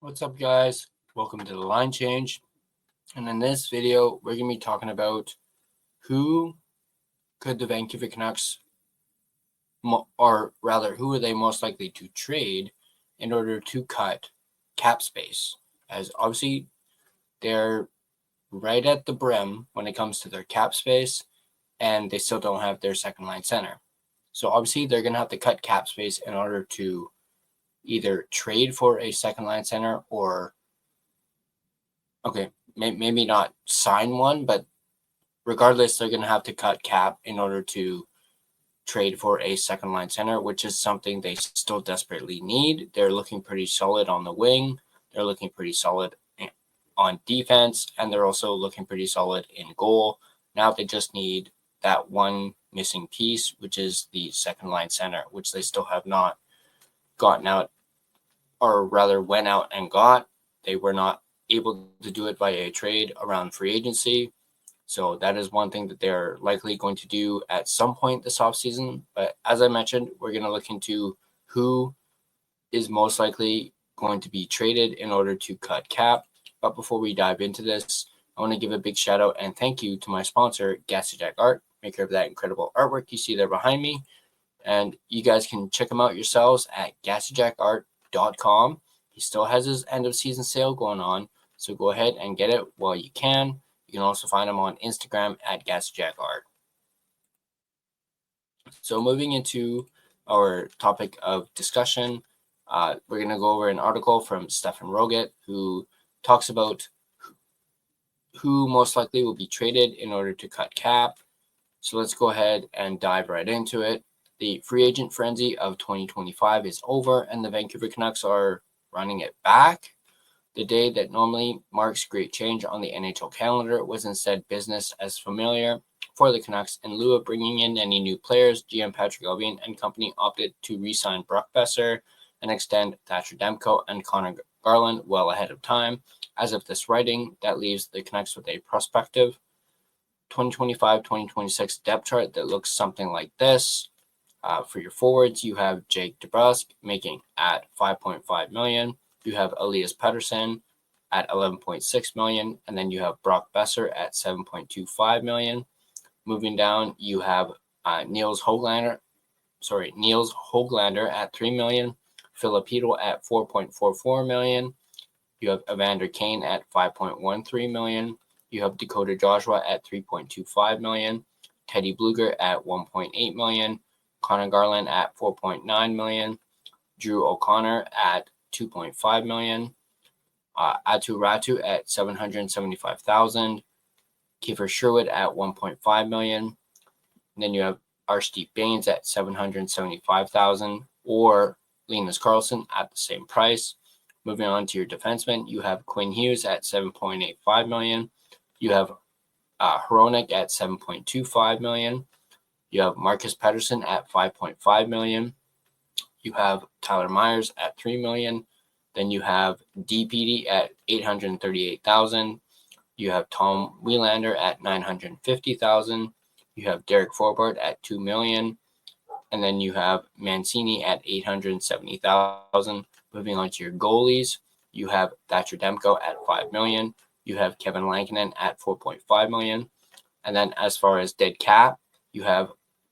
What's up, guys? Welcome to the line change. And in this video, we're going to be talking about who could the Vancouver Canucks, or rather, who are they most likely to trade in order to cut cap space? As obviously, they're right at the brim when it comes to their cap space, and they still don't have their second line center. So obviously, they're going to have to cut cap space in order to either trade for a second line center or maybe not sign one, but regardless, they're going to have to cut cap in order to trade for a second line center, which is something they still desperately need. They're looking pretty solid on the wing. They're looking pretty solid on defense, and they're also looking pretty solid in goal. Now they just need that one missing piece, which is the second line center, which they still have not gotten out, or rather went out and got. They were not able to do it via a trade around free agency. So that is one thing that they're likely going to do at some point this offseason. But as I mentioned, we're going to look into who is most likely going to be traded in order to cut cap. But before we dive into this, I want to give a big shout out and thank you to my sponsor, Gassy Jack Art, maker of that incredible artwork you see there behind me. And you guys can check him out yourselves at GassyJackArt.com. He still has his end of season sale going on, so go ahead and get it while you can. You can also find him on Instagram at Gassy Jack Art. So moving into our topic of discussion, we're going to go over an article from Stefan Roget, who talks about who most likely will be traded in order to cut cap. So let's go ahead and dive right into it. The free agent frenzy of 2025 is over, and the Vancouver Canucks are running it back. The day that normally marks great change on the NHL calendar was instead business as familiar for the Canucks. In lieu of bringing in any new players, GM Patrick Allvin and company opted to re-sign Brock Boeser and extend Thatcher Demko and Connor Garland well ahead of time. As of this writing, that leaves the Canucks with a prospective 2025-2026 depth chart that looks something like this. For your forwards, you have Jake DeBrusk making at $5.5 million. You have Elias Pettersson at $11.6 million, and then you have Brock Boeser at $7.25 million. Moving down, you have Niels Höglander at $3 million, Filipino at $4.44 million. You have Evander Kane at $5.13 million. You have Dakota Joshua at $3.25 million, Teddy Bluger at $1.8 million, Connor Garland at $4.9 million, Drew O'Connor at $2.5 million, Atu Ratu at $775,000, Kiefer Sherwood at $1.5 million. And then you have Archie Baines at $775,000, or Linus Karlsson at the same price. Moving on to your defensemen, you have Quinn Hughes at $7.85 million. You have Hronek at $7.25 million. You have Marcus Pettersson at $5.5 million. You have Tyler Myers at $3 million. Then you have DPD at $838,000. You have Tom Wielander at $950,000. You have Derek Forbort at $2 million. And then you have Mancini at $870,000. Moving on to your goalies, you have Thatcher Demko at $5 million. You have Kevin Lankinen at $4.5 million. And then as far as dead cap, you have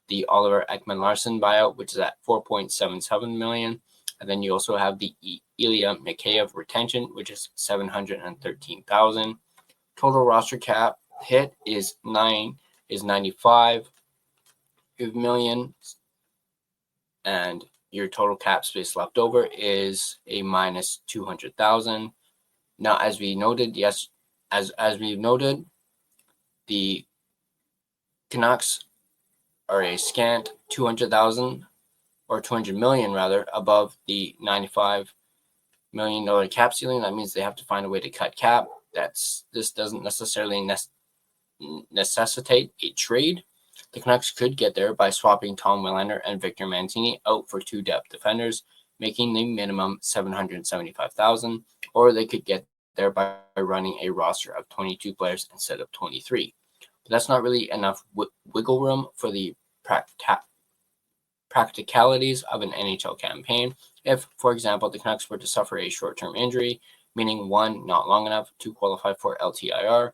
the Oliver Ekman-Larsson buyout, which is at $4.77 million. And then you also have the Ilya Mikheyev retention, which is $713,000. Total roster cap hit is $95 million. And your total cap space left over is a minus $200,000. Now, as we noted, as we've noted, the Canucks are a scant $200,000 or $200 million rather above the $95 million cap ceiling. That means they have to find a way to cut cap. This doesn't necessarily necessitate a trade. The Canucks could get there by swapping Tom Wielander and Victor Mancini out for two depth defenders, making the minimum $775,000, or they could get there by running a roster of 22 players instead of 23. But that's not really enough wiggle room for the practicalities of an NHL campaign. If, for example, the Canucks were to suffer a short-term injury meaning 1, not long enough to qualify for LTIR,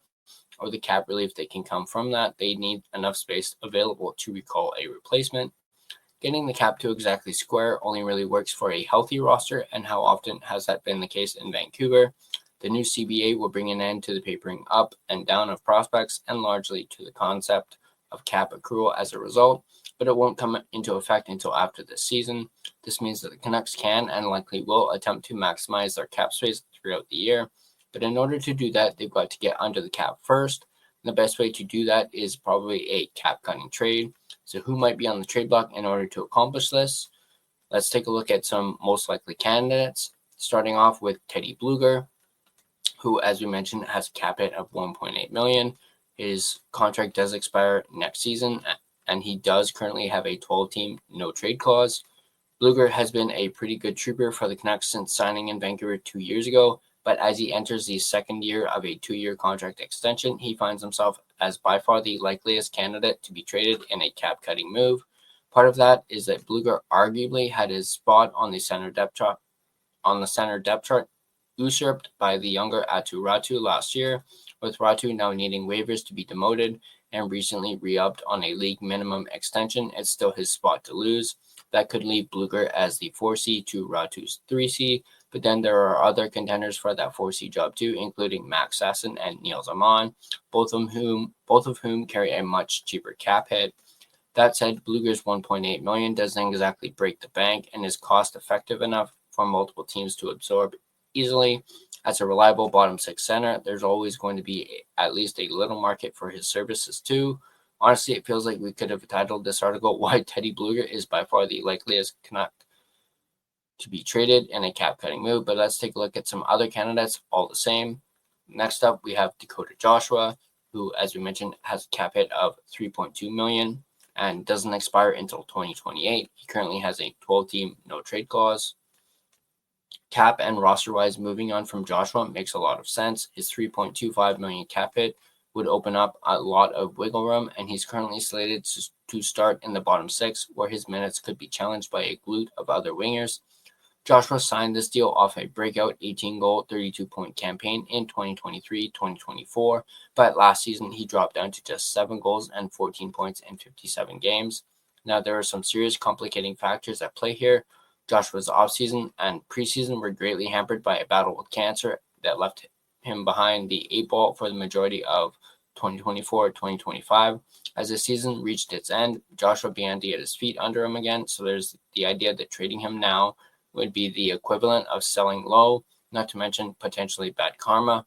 or the cap relief that can come from that. They need enough space available to recall a replacement. Getting the cap to exactly square only really works for a healthy roster, and how often has that been the case in Vancouver? The new CBA will bring an end to the papering up and down of prospects and largely to the concept of cap accrual as a result, but it won't come into effect until after this season. This means that the Canucks can and likely will attempt to maximize their cap space throughout the year, but in order to do that, they've got to get under the cap first. And the best way to do that is probably a cap cutting trade. So who might be on the trade block in order to accomplish this? Let's take a look at some most likely candidates, starting off with Teddy Blueger, who, as we mentioned, has a cap hit of $1.8 million. His contract does expire next season, and he does currently have a 12-team no-trade clause. Blueger has been a pretty good trooper for the Canucks since signing in Vancouver 2 years ago, but as he enters the second year of a 2-year contract extension, he finds himself as by far the likeliest candidate to be traded in a cap-cutting move. Part of that is that Blueger arguably had his spot on the center depth chart usurped by the younger Atu Ratu last year, with Ratu now needing waivers to be demoted and recently re-upped on a league minimum extension. It's still his spot to lose. That could leave Blueger as the 4C to Ratu's 3C, but then there are other contenders for that 4C job too, including Max Sasson and Neil Zaman, both of whom carry a much cheaper cap hit. That said, Blueger's $1.8 million doesn't exactly break the bank and is cost effective enough for multiple teams to absorb easily. As a reliable bottom six center, there's always going to be at least a little market for his services too. Honestly, it feels like we could have titled this article "Why Teddy Blueger is by far the likeliest Canuck to be traded in a cap-cutting move," but let's take a look at some other candidates all the same. Next up, we have Dakota Joshua, who, as we mentioned, has a cap hit of $3.2 million and doesn't expire until 2028. He currently has a 12-team no-trade clause. Cap and roster-wise, moving on from Joshua makes a lot of sense. His $3.25 million cap hit would open up a lot of wiggle room, and he's currently slated to start in the bottom six, where his minutes could be challenged by a glut of other wingers. Joshua signed this deal off a breakout 18-goal, 32-point campaign in 2023-2024, but last season he dropped down to just 7 goals and 14 points in 57 games. Now, there are some serious complicating factors at play here. Joshua's offseason and preseason were greatly hampered by a battle with cancer that left him behind the 8 ball for the majority of 2024-2025. As the season reached its end, Joshua began to get his feet under him again, so there's the idea that trading him now would be the equivalent of selling low, not to mention potentially bad karma.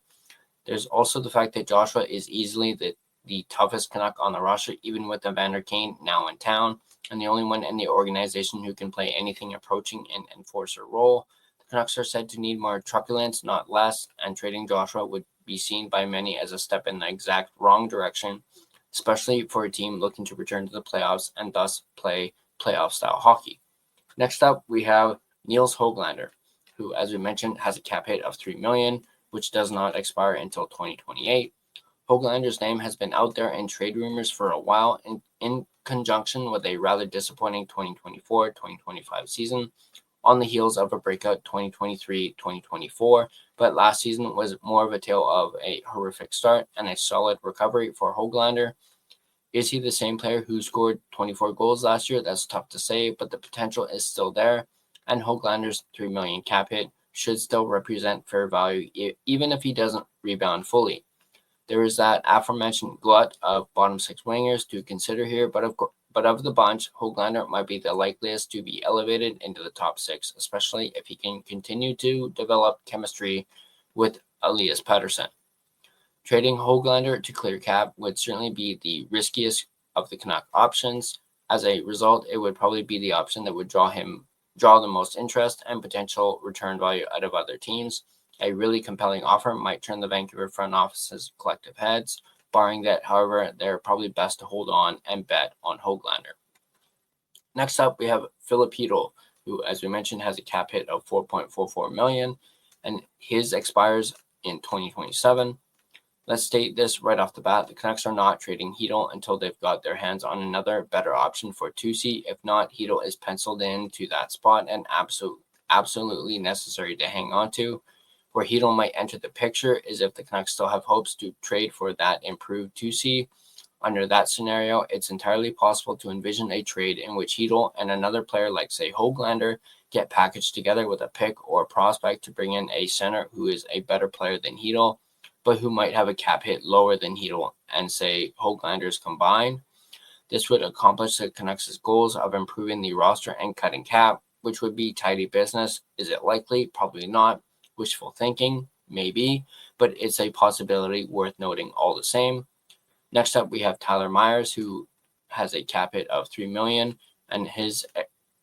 There's also the fact that Joshua is easily the toughest Canuck on the roster, even with Evander Kane now in town, and the only one in the organization who can play anything approaching an enforcer role. The Canucks are said to need more truculence, not less, and trading Joshua would be seen by many as a step in the exact wrong direction, especially for a team looking to return to the playoffs and thus play playoff-style hockey. Next up, we have Niels Höglander, who, as we mentioned, has a cap hit of $3 million, which does not expire until 2028. Höglander's name has been out there in trade rumors for a while in conjunction with a rather disappointing 2024-2025 season on the heels of a breakout 2023-2024, but last season was more of a tale of a horrific start and a solid recovery for Höglander. Is he the same player who scored 24 goals last year? That's tough to say, but the potential is still there, and Höglander's $3 million cap hit should still represent fair value even if he doesn't rebound fully. There is that aforementioned glut of bottom six wingers to consider here, but of the bunch, Höglander might be the likeliest to be elevated into the top six, especially if he can continue to develop chemistry with Elias Pettersson. Trading Höglander to clear cap would certainly be the riskiest of the Canuck options. As a result, it would probably be the option that would draw the most interest and potential return value out of other teams. A really compelling offer might turn the Vancouver front office's collective heads. Barring that, however, they're probably best to hold on and bet on Höglander. Next up, we have Filip Chytil, who, as we mentioned, has a cap hit of $4.44 million, and his expires in 2027. Let's state this right off the bat. The Canucks are not trading Chytil until they've got their hands on another better option for 2C. If not, Chytil is penciled in to that spot and absolutely necessary to hang on to. Where Hedl might enter the picture is if the Canucks still have hopes to trade for that improved 2C. Under that scenario, it's entirely possible to envision a trade in which Hedl and another player like, say, Höglander get packaged together with a pick or a prospect to bring in a center who is a better player than Hedl, but who might have a cap hit lower than Hedl and, say, Höglander's combined. This would accomplish the Canucks' goals of improving the roster and cutting cap, which would be tidy business. Is it likely? Probably not. Wishful thinking? Maybe, but it's a possibility worth noting all the same. Next up, we have Tyler Myers, who has a cap hit of $3 million, and his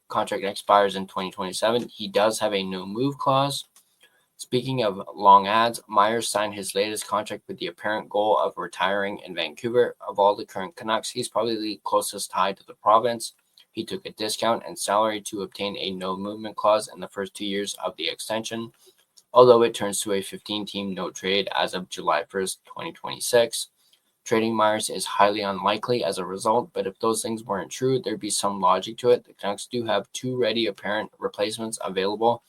contract expires in 2027. He does have a no-move clause. Speaking of long ads, Myers signed his latest contract with the apparent goal of retiring in Vancouver. Of all the current Canucks, he's probably the closest tied to the province. He took a discount and salary to obtain a no-movement clause in the first 2 years of the extension, although it turns to a 15-team no trade as of July 1st, 2026. Trading Myers is highly unlikely as a result, but if those things weren't true, there'd be some logic to it. The Canucks do have two ready apparent replacements available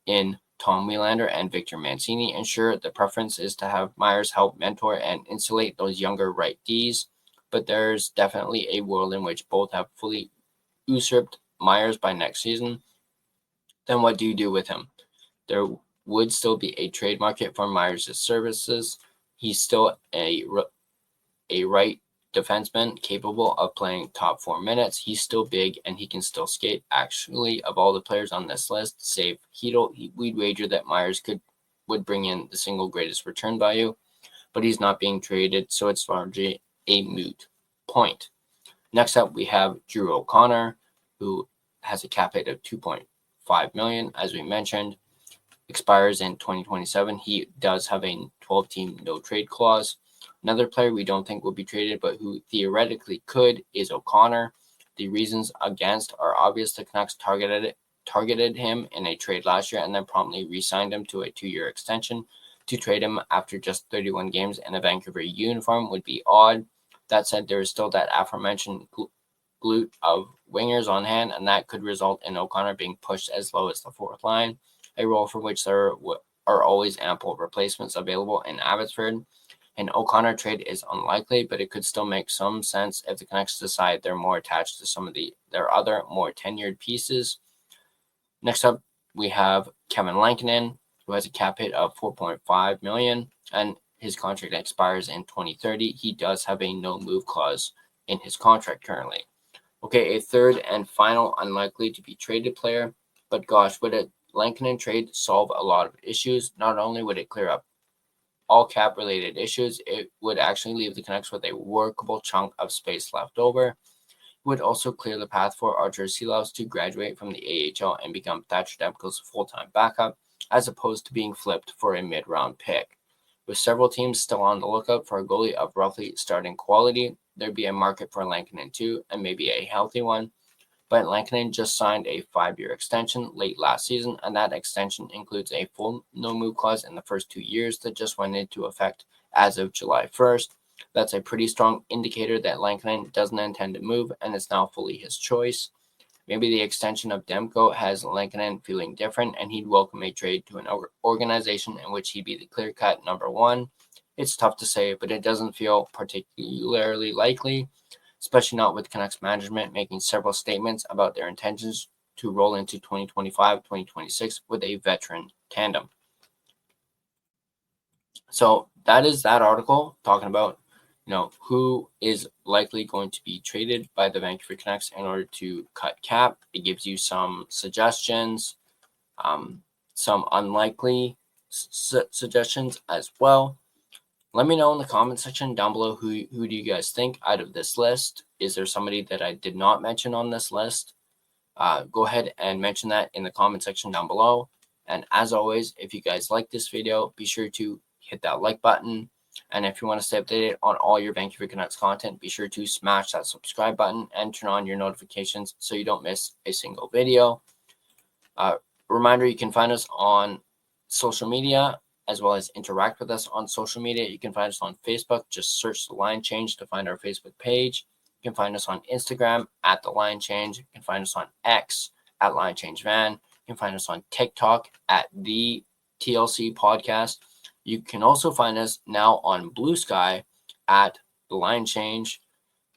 in Tom Wielander and Victor Mancini, and sure, the preference is to have Myers help mentor and insulate those younger right Ds, but there's definitely a world in which both have fully usurped Myers by next season. Then what do you do with him? There would still be a trade market for Myers' services. He's still a right defenseman capable of playing top 4 minutes. He's still big and he can still skate. Actually, of all the players on this list, save Hedl, we'd wager that Myers would bring in the single greatest return value, but he's not being traded, so it's largely a moot point. Next up, we have Drew O'Connor, who has a cap hit of $2.5 million, as we mentioned, expires in 2027. He does have a 12-team no-trade clause. Another player we don't think will be traded, but who theoretically could, is O'Connor. The reasons against are obvious. The Canucks targeted him in a trade last year and then promptly re-signed him to a 2-year extension. To trade him after just 31 games in a Vancouver uniform would be odd. That said, there is still that aforementioned glut of wingers on hand, and that could result in O'Connor being pushed as low as the fourth line, a role for which there are always ample replacements available in Abbotsford. An O'Connor trade is unlikely, but it could still make some sense if the Canucks decide they're more attached to some of their other more tenured pieces. Next up, we have Kevin Lankinen, who has a cap hit of $4.5 million, and his contract expires in 2030. He does have a no-move clause in his contract currently. Okay, a third and final unlikely to be traded player, but gosh, would a Lankinen trade solve a lot of issues? Not only would it clear up all cap-related issues, it would actually leave the Canucks with a workable chunk of space left over. It would also clear the path for Archer Silovs to graduate from the AHL and become Thatcher Demko's full-time backup, as opposed to being flipped for a mid-round pick. With several teams still on the lookout for a goalie of roughly starting quality, there'd be a market for Lankinen too, and maybe a healthy one. But Lankinen just signed a 5-year extension late last season, and that extension includes a full no-move clause in the first 2 years that just went into effect as of July 1st. That's a pretty strong indicator that Lankinen doesn't intend to move, and it's now fully his choice. Maybe the extension of Demko has Lankinen feeling different, and he'd welcome a trade to an organization in which he'd be the clear-cut number one. It's tough to say, but it doesn't feel particularly likely, especially not with Canucks management making several statements about their intentions to roll into 2025-2026 with a veteran tandem. So that is that article talking about, who is likely going to be traded by the Vancouver Canucks in order to cut cap. It gives you some suggestions, some unlikely suggestions as well. Let me know in the comment section down below who do you guys think out of this list. Is there somebody that I did not mention on this list? Go ahead and mention that in the comment section down below. And as always, if you guys like this video, be sure to hit that like button. And if you want to stay updated on all your Vancouver Canucks content, be sure to smash that subscribe button and turn on your notifications so you don't miss a single video. Reminder, you can find us on social media as well as interact with us on social media. You can find us on Facebook. Just search The Line Change to find our Facebook page. You can find us on Instagram at The Line Change. You can find us on X at Line Change Van. You can find us on TikTok at The TLC Podcast. You can also find us now on Blue Sky at The Line Change.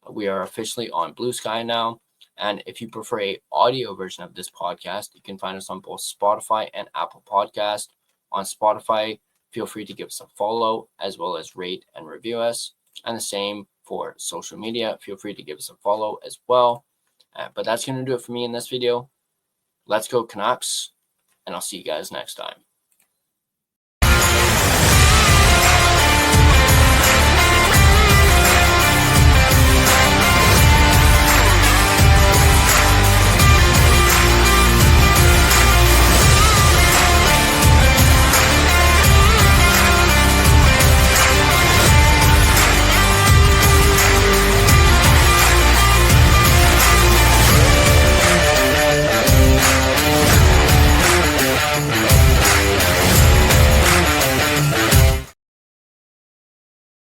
We are officially on Blue Sky now. And if you prefer a audio version of this podcast, you can find us on both Spotify and Apple Podcast. On Spotify, feel free to give us a follow as well as rate and review us. And the same for social media. Feel free to give us a follow as well. But that's going to do it for me in this video. Let's go Canucks, and I'll see you guys next time.